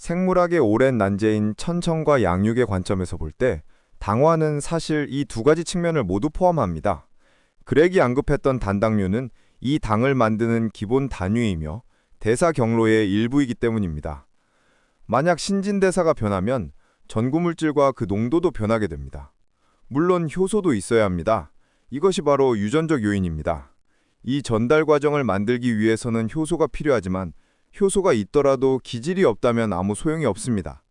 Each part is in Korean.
생물학의 오랜 난제인 천청과 양육의 관점에서 볼 때 당화는 사실 이 두 가지 측면을 모두 포함합니다. 그렉이 언급했던 단당류는 이 당을 만드는 기본 단위이며 대사 경로의 일부이기 때문입니다. 만약 신진대사가 변하면 전구물질과 그 농도도 변하게 됩니다. 물론 효소도 있어야 합니다. 이것이 바로 유전적 요인입니다. 이 전달 과정을 만들기 위해서는 효소가 필요하지만 효소가 있더라도 기질이 없다면 아무 소용이 없습니다.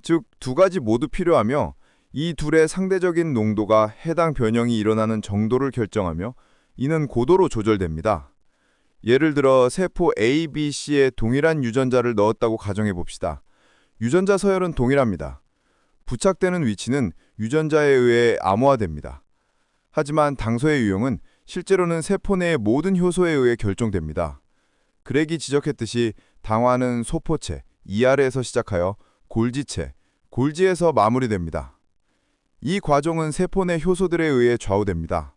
즉, 두 가지 모두 필요하며 이 둘의 상대적인 농도가 해당 변형이 일어나는 정도를 결정하며 이는 고도로 조절됩니다. 예를 들어 세포 A, B, C에 동일한 유전자를 넣었다고 가정해 봅시다. 유전자 서열은 동일합니다. 부착되는 위치는 유전자에 의해 암호화됩니다. 하지만 당소의 유형은 실제로는 세포 내의 모든 효소에 의해 결정됩니다. 그렉이 지적했듯이 당화는 소포체, ER에서 시작하여 골지체, 골지에서 마무리됩니다. 이 과정은 세포 내 효소들에 의해 좌우됩니다.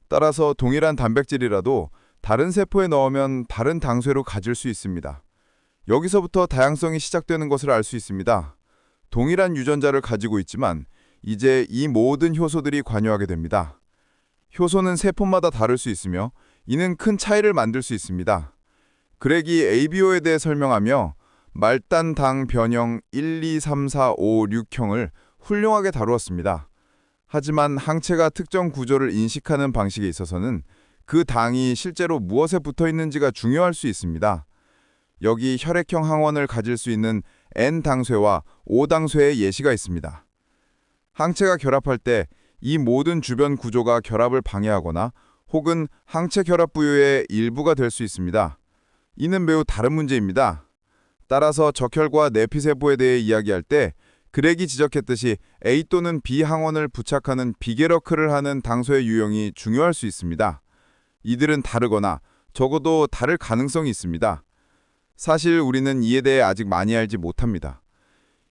따라서 동일한 단백질이라도 다른 세포에 넣으면 다른 당쇄로 가질 수 있습니다. 여기서부터 다양성이 시작되는 것을 알 수 있습니다. 동일한 유전자를 가지고 있지만 이제 이 모든 효소들이 관여하게 됩니다. 효소는 세포마다 다를 수 있으며 이는 큰 차이를 만들 수 있습니다. 그렉이 ABO에 대해 설명하며 말단 당 변형 1, 2, 3, 4, 5, 6형을 훌륭하게 다루었습니다. 하지만 항체가 특정 구조를 인식하는 방식에 있어서는 그 당이 실제로 무엇에 붙어 있는지가 중요할 수 있습니다. 여기 혈액형 항원을 가질 수 있는 N당쇄와 O당쇄의 예시가 있습니다. 항체가 결합할 때 이 모든 주변 구조가 결합을 방해하거나 혹은 항체 결합 부유의 일부가 될 수 있습니다. 이는 매우 다른 문제입니다. 따라서 적혈과 내피세포에 대해 이야기할 때 그렉이 지적했듯이 A 또는 B 항원을 부착하는 비계러크를 하는 당소의 유형이 중요할 수 있습니다. 이들은 다르거나 적어도 다를 가능성이 있습니다. 사실 우리는 이에 대해 아직 많이 알지 못합니다.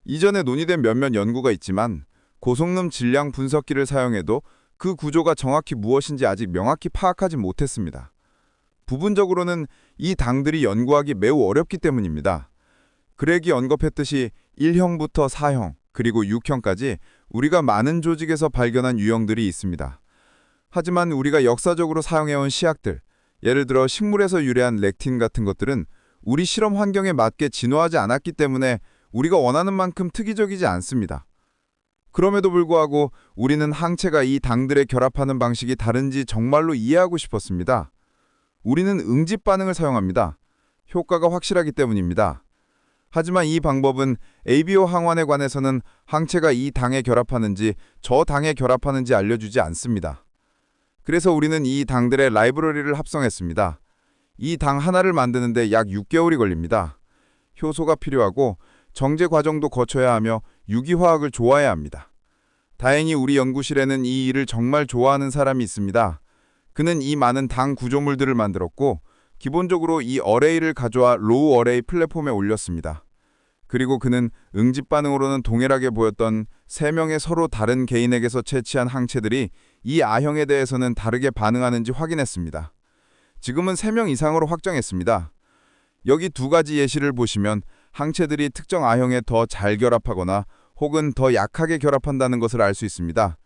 이전에 논의된 몇몇 연구가 있지만 고성능 질량 분석기를 사용해도 그 구조가 정확히 무엇인지 아직 명확히 파악하지 못했습니다. 부분적으로는 이 당들이 연구하기 매우 어렵기 때문입니다. 그렉이 언급했듯이 1형부터 4형, 그리고 6형까지 우리가 많은 조직에서 발견한 유형들이 있습니다. 하지만 우리가 역사적으로 사용해온 시약들, 예를 들어 식물에서 유래한 렉틴 같은 것들은 우리 실험 환경에 맞게 진화하지 않았기 때문에 우리가 원하는 만큼 특이적이지 않습니다. 그럼에도 불구하고 우리는 항체가 이 당들에 결합하는 방식이 다른지 정말로 이해하고 싶었습니다. 우리는 응집 반응을 사용합니다. 효과가 확실하기 때문입니다. 하지만 이 방법은 ABO 항원에 관해서는 항체가 이 당에 결합하는지 저 당에 결합하는지 알려주지 않습니다. 그래서 우리는 이 당들의 라이브러리를 합성했습니다. 이 당 하나를 만드는데 약 6개월이 걸립니다. 효소가 필요하고 정제 과정도 거쳐야 하며 유기화학을 좋아해야 합니다. 다행히 우리 연구실에는 이 일을 정말 좋아하는 사람이 있습니다. 그는 이 많은 당 구조물들을 만들었고 기본적으로 이 어레이를 가져와 로우 어레이 플랫폼에 올렸습니다. 그리고 그는 응집 반응으로는 동일하게 보였던 3명의 서로 다른 개인에게서 채취한 항체들이 이 A형에 대해서는 다르게 반응하는지 확인했습니다. 지금은 3명 이상으로 확정했습니다. 여기 두 가지 예시를 보시면 항체들이 특정 A형에 더 잘 결합하거나 혹은 더 약하게 결합한다는 것을 알 수 있습니다.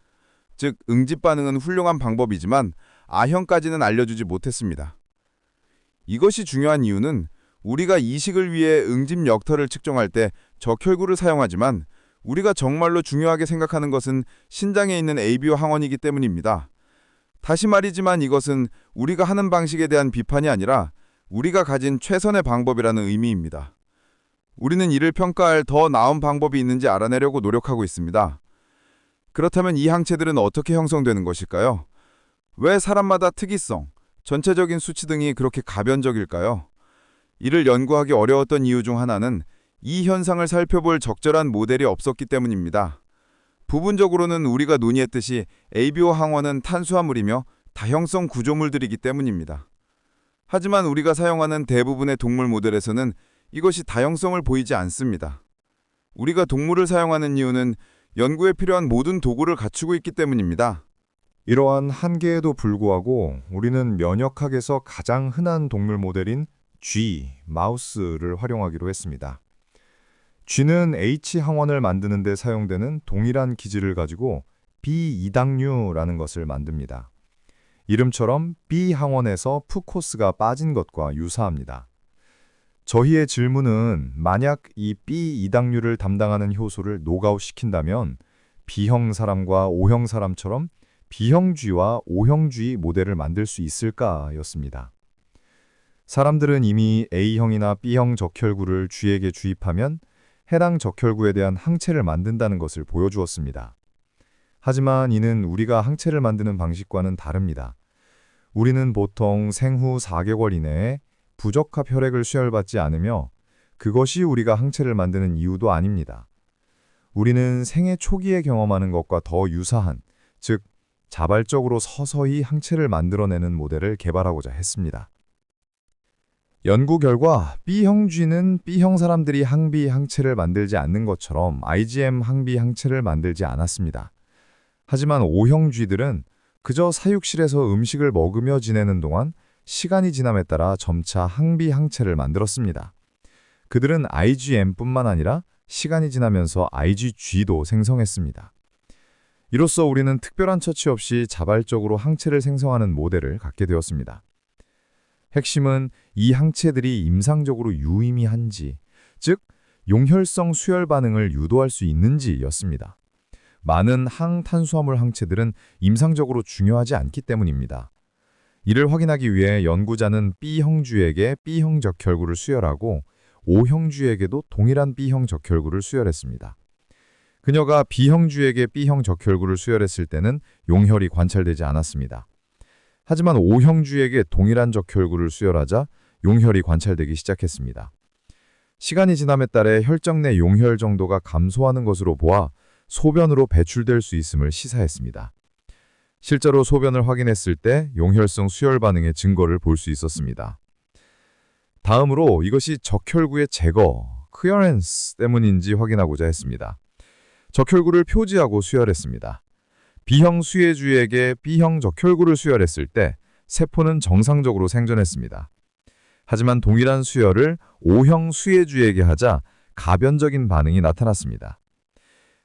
즉, 응집 반응은 훌륭한 방법이지만 A형까지는 알려주지 못했습니다. 이것이 중요한 이유는 우리가 이식을 위해 응집 역터를 측정할 때 적혈구를 사용하지만 우리가 정말로 중요하게 생각하는 것은 신장에 있는 ABO 항원이기 때문입니다. 다시 말이지만 이것은 우리가 하는 방식에 대한 비판이 아니라 우리가 가진 최선의 방법이라는 의미입니다. 우리는 이를 평가할 더 나은 방법이 있는지 알아내려고 노력하고 있습니다. 그렇다면 이 항체들은 어떻게 형성되는 것일까요? 왜 사람마다 특이성, 전체적인 수치 등이 그렇게 가변적일까요? 이를 연구하기 어려웠던 이유 중 하나는 이 현상을 살펴볼 적절한 모델이 없었기 때문입니다. 부분적으로는 우리가 논의했듯이 ABO 항원은 탄수화물이며 다형성 구조물들이기 때문입니다. 하지만 우리가 사용하는 대부분의 동물 모델에서는 이것이 다형성을 보이지 않습니다. 우리가 동물을 사용하는 이유는 연구에 필요한 모든 도구를 갖추고 있기 때문입니다. 이러한 한계에도 불구하고 우리는 면역학에서 가장 흔한 동물 모델인 쥐, 마우스를 활용하기로 했습니다. G는 H 항원을 만드는 데 사용되는 동일한 기질을 가지고 B2당류라는 것을 만듭니다. 이름처럼 B 항원에서 푸코스가 빠진 것과 유사합니다. 저희의 질문은 만약 이 B2당류를 담당하는 효소를 노가웃 시킨다면 B형 사람과 O형 사람처럼 B형 G와 O형 G 모델을 만들 수 있을까였습니다. 사람들은 이미 A형이나 B형 적혈구를 G에게 주입하면 해당 적혈구에 대한 항체를 만든다는 것을 보여주었습니다. 하지만 이는 우리가 항체를 만드는 방식과는 다릅니다. 우리는 보통 생후 4개월 이내에 부적합 혈액을 수혈받지 않으며 그것이 우리가 항체를 만드는 이유도 아닙니다. 우리는 생애 초기에 경험하는 것과 더 유사한, 즉 자발적으로 서서히 항체를 만들어내는 모델을 개발하고자 했습니다. 연구 결과 B형 G는 B형 사람들이 항비 항체를 만들지 않는 것처럼 IgM 항비 항체를 만들지 않았습니다. 하지만 O형 G들은 그저 사육실에서 음식을 먹으며 지내는 동안 시간이 지남에 따라 점차 항비 항체를 만들었습니다. 그들은 IgM뿐만 아니라 시간이 지나면서 IgG도 생성했습니다. 이로써 우리는 특별한 처치 없이 자발적으로 항체를 생성하는 모델을 갖게 되었습니다. 핵심은 이 항체들이 임상적으로 유의미한지, 즉 용혈성 수혈 반응을 유도할 수 있는지였습니다. 많은 항탄수화물 항체들은 임상적으로 중요하지 않기 때문입니다. 이를 확인하기 위해 연구자는 B형 G에게 B형 적혈구를 수혈하고 O형 G에게도 동일한 B형 적혈구를 수혈했습니다. 그녀가 B형 G에게 B형 적혈구를 수혈했을 때는 용혈이 관찰되지 않았습니다. 하지만 O형 G에게 동일한 적혈구를 수혈하자 용혈이 관찰되기 시작했습니다. 시간이 지남에 따라 혈정 내 용혈 정도가 감소하는 것으로 보아 소변으로 배출될 수 있음을 시사했습니다. 실제로 소변을 확인했을 때 용혈성 수혈 반응의 증거를 볼 수 있었습니다. 다음으로 이것이 적혈구의 제거, clearance 때문인지 확인하고자 했습니다. 적혈구를 표지하고 수혈했습니다. B형 수혜주에게 B형 적혈구를 수혈했을 때 세포는 정상적으로 생존했습니다. 하지만 동일한 수혈을 O형 수혜주에게 하자 가변적인 반응이 나타났습니다.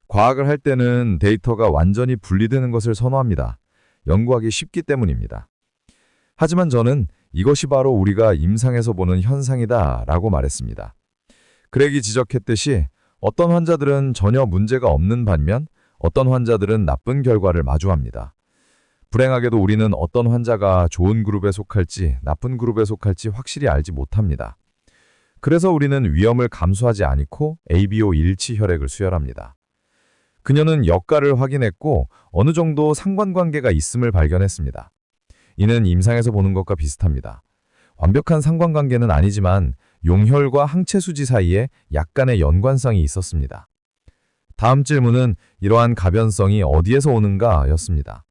과학을 할 때는 데이터가 완전히 분리되는 것을 선호합니다. 연구하기 쉽기 때문입니다. 하지만 저는 이것이 바로 우리가 임상에서 보는 현상이다 라고 말했습니다. 그렉이 지적했듯이 어떤 환자들은 전혀 문제가 없는 반면 어떤 환자들은 나쁜 결과를 마주합니다. 불행하게도 우리는 어떤 환자가 좋은 그룹에 속할지 나쁜 그룹에 속할지 확실히 알지 못합니다. 그래서 우리는 위험을 감수하지 않고 ABO 일치 혈액을 수혈합니다. 그녀는 역가를 확인했고 어느 정도 상관관계가 있음을 발견했습니다. 이는 임상에서 보는 것과 비슷합니다. 완벽한 상관관계는 아니지만 용혈과 항체 수지 사이에 약간의 연관성이 있었습니다. 다음 질문은 이러한 가변성이 어디에서 오는가 였습니다.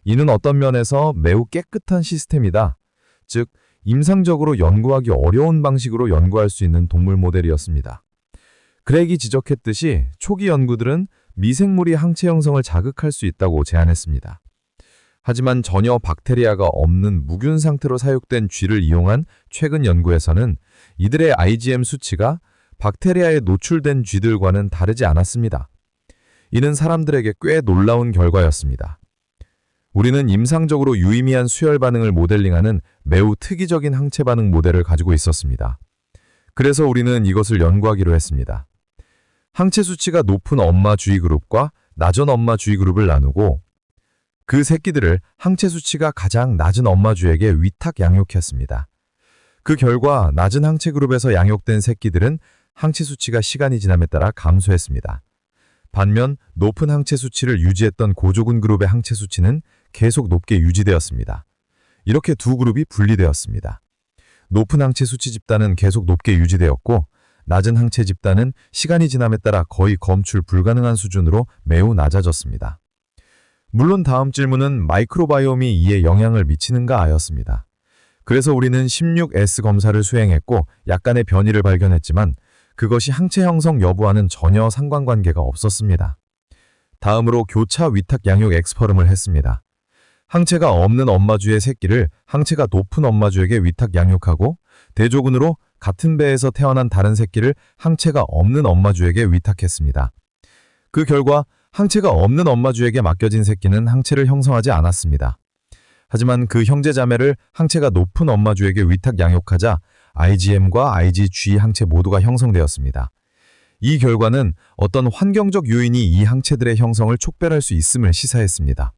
이는 어떤 면에서 매우 깨끗한 시스템이다. 즉, 임상적으로 연구하기 어려운 방식으로 연구할 수 있는 동물 모델이었습니다. 그렉이 지적했듯이 초기 연구들은 미생물이 항체 형성을 자극할 수 있다고 제안했습니다. 하지만 전혀 박테리아가 없는 무균 상태로 사육된 쥐를 이용한 최근 연구에서는 이들의 IgM 수치가 박테리아에 노출된 쥐들과는 다르지 않았습니다. 이는 사람들에게 꽤 놀라운 결과였습니다. 우리는 임상적으로 유의미한 수혈 반응을 모델링하는 매우 특이적인 항체 반응 모델을 가지고 있었습니다. 그래서 우리는 이것을 연구하기로 했습니다. 항체 수치가 높은 엄마 쥐 그룹과 낮은 엄마 쥐 그룹을 나누고 그 새끼들을 항체 수치가 가장 낮은 엄마 쥐에게 위탁 양육했습니다. 그 결과 낮은 항체 그룹에서 양육된 새끼들은 항체 수치가 시간이 지남에 따라 감소했습니다. 반면 높은 항체 수치를 유지했던 고조군 그룹의 항체 수치는 계속 높게 유지되었습니다. 이렇게 두 그룹이 분리되었습니다. 높은 항체 수치 집단은 계속 높게 유지되었고 낮은 항체 집단은 시간이 지남에 따라 거의 검출 불가능한 수준으로 매우 낮아졌습니다. 물론 다음 질문은 마이크로바이옴이 이에 영향을 미치는가 하였습니다. 그래서 우리는 16S 검사를 수행했고 약간의 변이를 발견했지만 그것이 항체 형성 여부와는 전혀 상관관계가 없었습니다. 다음으로 교차 위탁 양육 엑스퍼름을 했습니다. 항체가 없는 엄마쥐의 새끼를 항체가 높은 엄마쥐에게 위탁 양육하고 대조군으로 같은 배에서 태어난 다른 새끼를 항체가 없는 엄마주에게 위탁했습니다. 그 결과 항체가 없는 엄마주에게 맡겨진 새끼는 항체를 형성하지 않았습니다. 하지만 그 형제자매를 항체가 높은 엄마주에게 위탁 양육하자 IgM과 IgG 항체 모두가 형성되었습니다. 이 결과는 어떤 환경적 요인이 이 항체들의 형성을 촉발할 수 있음을 시사했습니다.